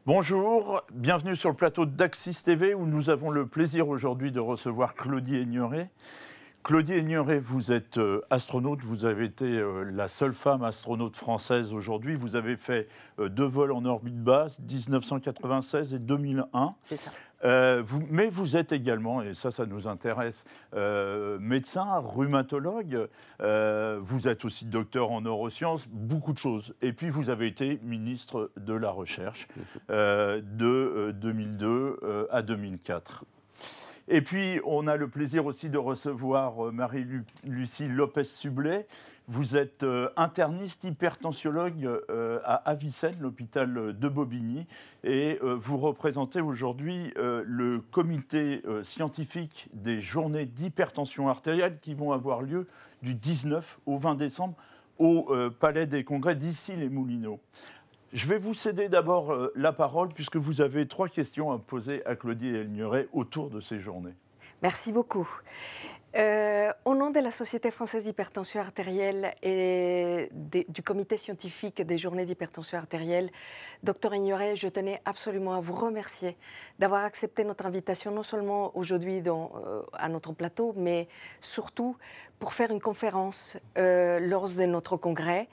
Bonjour, bienvenue sur le plateau d'Axis TV où nous avons le plaisir aujourd'hui de recevoir Claudie Aigneret. Claudie Aigneret, vous êtes astronaute, vous avez été la seule femme astronaute française aujourd'hui. Vous avez fait 2 vols en orbite basse, 1996 et 2001. C'est ça. Mais vous êtes également, et ça nous intéresse, médecin, rhumatologue, vous êtes aussi docteur en neurosciences, beaucoup de choses. Et puis vous avez été ministre de la Recherche de 2002 à 2004. Et puis, on a le plaisir aussi de recevoir Marie-Lucie Lopez-Sublet. Vous êtes interniste hypertensiologue à Avicenne, l'hôpital de Bobigny, et vous représentez aujourd'hui le comité scientifique des journées d'hypertension artérielle qui vont avoir lieu du 19 au 20 décembre au Palais des Congrès d'Issy-les-Moulineaux. Je vais vous céder d'abord la parole puisque vous avez 3 questions à poser à Claudie Aigneret autour de ces journées. Merci beaucoup. Au nom de la Société française d'hypertension artérielle et du comité scientifique des journées d'hypertension artérielle, Dr Aigneret, je tenais absolument à vous remercier d'avoir accepté notre invitation, non seulement aujourd'hui à notre plateau, mais surtout pour faire une conférence lors de notre congrès.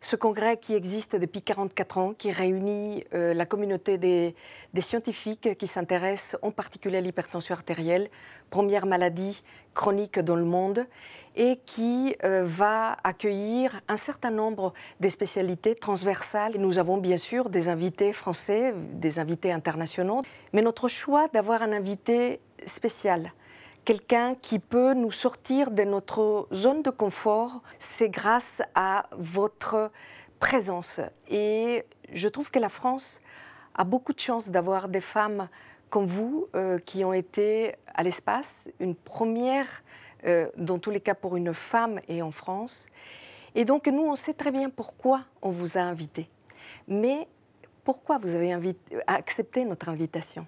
Ce congrès qui existe depuis 44 ans, qui réunit la communauté des scientifiques qui s'intéressent en particulier à l'hypertension artérielle, première maladie chronique dans le monde, et qui va accueillir un certain nombre de spécialités transversales. Nous avons bien sûr des invités français, des invités internationaux, mais notre choix d'avoir un invité spécial, quelqu'un qui peut nous sortir de notre zone de confort, c'est grâce à votre présence. Et je trouve que la France a beaucoup de chance d'avoir des femmes comme vous qui ont été à l'espace, une première, dans tous les cas pour une femme et en France. Et donc nous, on sait très bien pourquoi on vous a invité. Mais pourquoi vous avez accepté notre invitation ?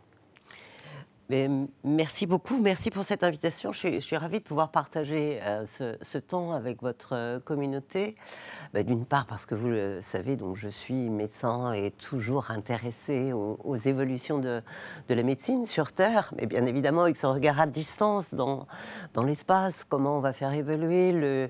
Merci beaucoup, merci pour cette invitation. Je suis ravie de pouvoir partager ce temps avec votre communauté. D'une part parce que vous le savez, donc je suis médecin et toujours intéressée aux évolutions de la médecine sur Terre, mais bien évidemment avec son regard à distance dans l'espace, comment on va faire évoluer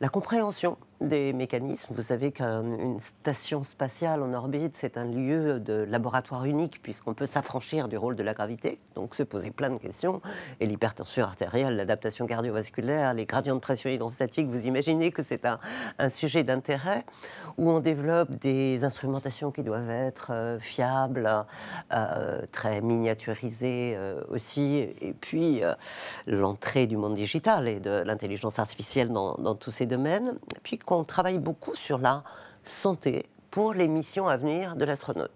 la compréhension des mécanismes. Vous savez qu'une station spatiale en orbite, c'est un lieu de laboratoire unique puisqu'on peut s'affranchir du rôle de la gravité, donc se poser plein de questions. Et l'hypertension artérielle, l'adaptation cardiovasculaire, les gradients de pression hydrostatiques, vous imaginez que c'est un sujet d'intérêt où on développe des instrumentations qui doivent être fiables, très miniaturisées aussi, et puis l'entrée du monde digital et de l'intelligence artificielle dans tous ces domaines. Et puis qu'on travaille beaucoup sur la santé pour les missions à venir de l'astronaute.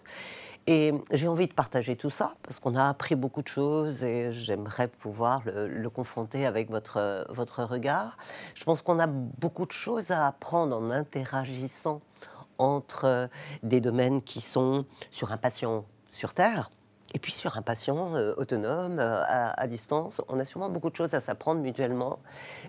Et j'ai envie de partager tout ça parce qu'on a appris beaucoup de choses et j'aimerais pouvoir le confronter avec votre regard. Je pense qu'on a beaucoup de choses à apprendre en interagissant entre des domaines qui sont sur un patient sur Terre, et puis sur un patient autonome, à distance. On a sûrement beaucoup de choses à s'apprendre mutuellement.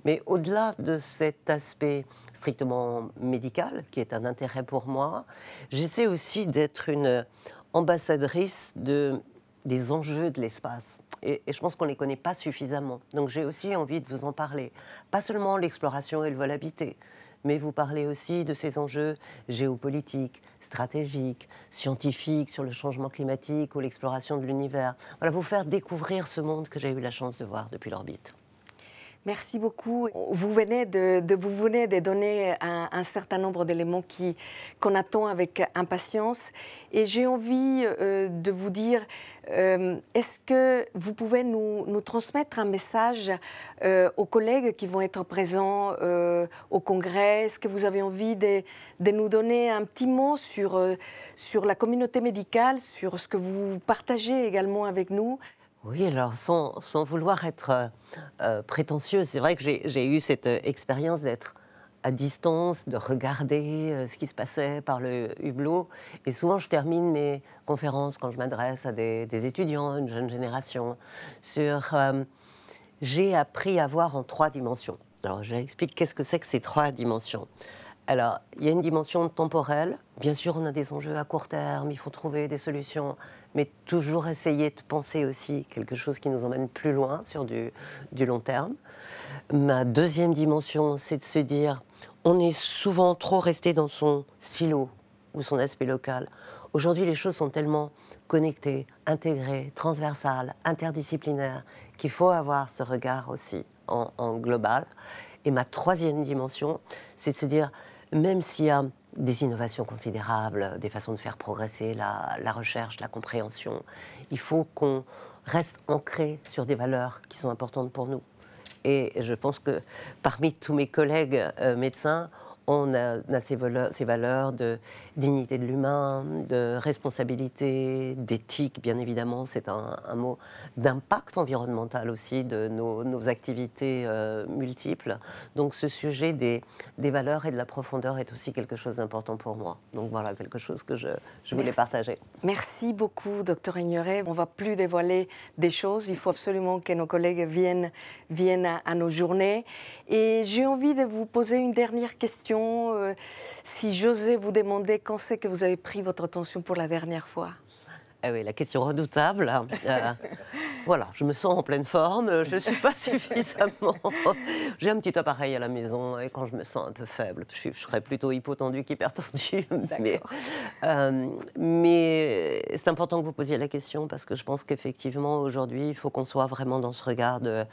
Mais au-delà de cet aspect strictement médical, qui est un intérêt pour moi, j'essaie aussi d'être une ambassadrice des enjeux de l'espace. Et je pense qu'on ne les connaît pas suffisamment. Donc j'ai aussi envie de vous en parler. Pas seulement l'exploration et le vol habité, mais vous parlez aussi de ces enjeux géopolitiques, stratégiques, scientifiques sur le changement climatique ou l'exploration de l'univers. Voilà, vous faire découvrir ce monde que j'ai eu la chance de voir depuis l'orbite. Merci beaucoup. Vous venez de donner un certain nombre d'éléments qu'on attend avec impatience. Et j'ai envie de vous dire, est-ce que vous pouvez nous transmettre un message aux collègues qui vont être présents au Congrès? Est-ce que vous avez envie de nous donner un petit mot sur la communauté médicale, sur ce que vous partagez également avec nous? Oui, alors sans vouloir être prétentieuse, c'est vrai que j'ai eu cette expérience d'être à distance, de regarder ce qui se passait par le hublot. Et souvent, je termine mes conférences quand je m'adresse à des étudiants, une jeune génération, sur j'ai appris à voir en 3 dimensions. Alors, je explique qu'est-ce que c'est que ces 3 dimensions. Alors, il y a une dimension temporelle. Bien sûr, on a des enjeux à court terme, il faut trouver des solutions, mais toujours essayer de penser aussi quelque chose qui nous emmène plus loin sur du long terme. Ma deuxième dimension, c'est de se dire, on est souvent trop resté dans son silo ou son aspect local. Aujourd'hui, les choses sont tellement connectées, intégrées, transversales, interdisciplinaires, qu'il faut avoir ce regard aussi en global. Et ma troisième dimension, c'est de se dire, même s'il y a des innovations considérables, des façons de faire progresser la recherche, la compréhension, il faut qu'on reste ancré sur des valeurs qui sont importantes pour nous. Et je pense que parmi tous mes collègues médecins, on a ces valeurs de dignité de l'humain, de responsabilité, d'éthique, bien évidemment, c'est un mot, d'impact environnemental aussi de nos activités multiples. Donc ce sujet des valeurs et de la profondeur est aussi quelque chose d'important pour moi. Donc voilà, quelque chose que je voulais partager. Merci beaucoup, Dr Aigneret. On ne va plus dévoiler des choses. Il faut absolument que nos collègues viennent à nos journées. Et j'ai envie de vous poser une dernière question. Si j'osais vous demander quand c'est que vous avez pris votre tension pour la dernière fois? Ah oui, la question redoutable. Voilà, je me sens en pleine forme, je ne suis pas suffisamment... J'ai un petit appareil à la maison et quand je me sens un peu faible, je serais plutôt hypotendu qu'hypertendu. Mais c'est important que vous posiez la question parce que je pense qu'effectivement, aujourd'hui, il faut qu'on soit vraiment dans ce regard de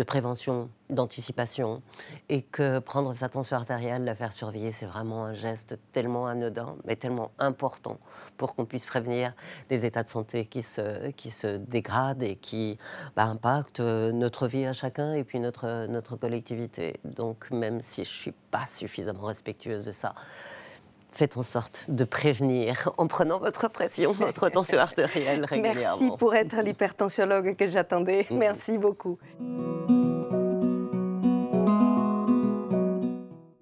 prévention, d'anticipation et que prendre sa tension artérielle, la faire surveiller, c'est vraiment un geste tellement anodin, mais tellement important pour qu'on puisse prévenir des états de santé qui se dégradent et qui impactent notre vie à chacun et puis notre collectivité. Donc même si je ne suis pas suffisamment respectueuse de ça, faites en sorte de prévenir en prenant votre pression, votre tension artérielle régulièrement. Merci pour être l'hypertensiologue que j'attendais. Merci beaucoup.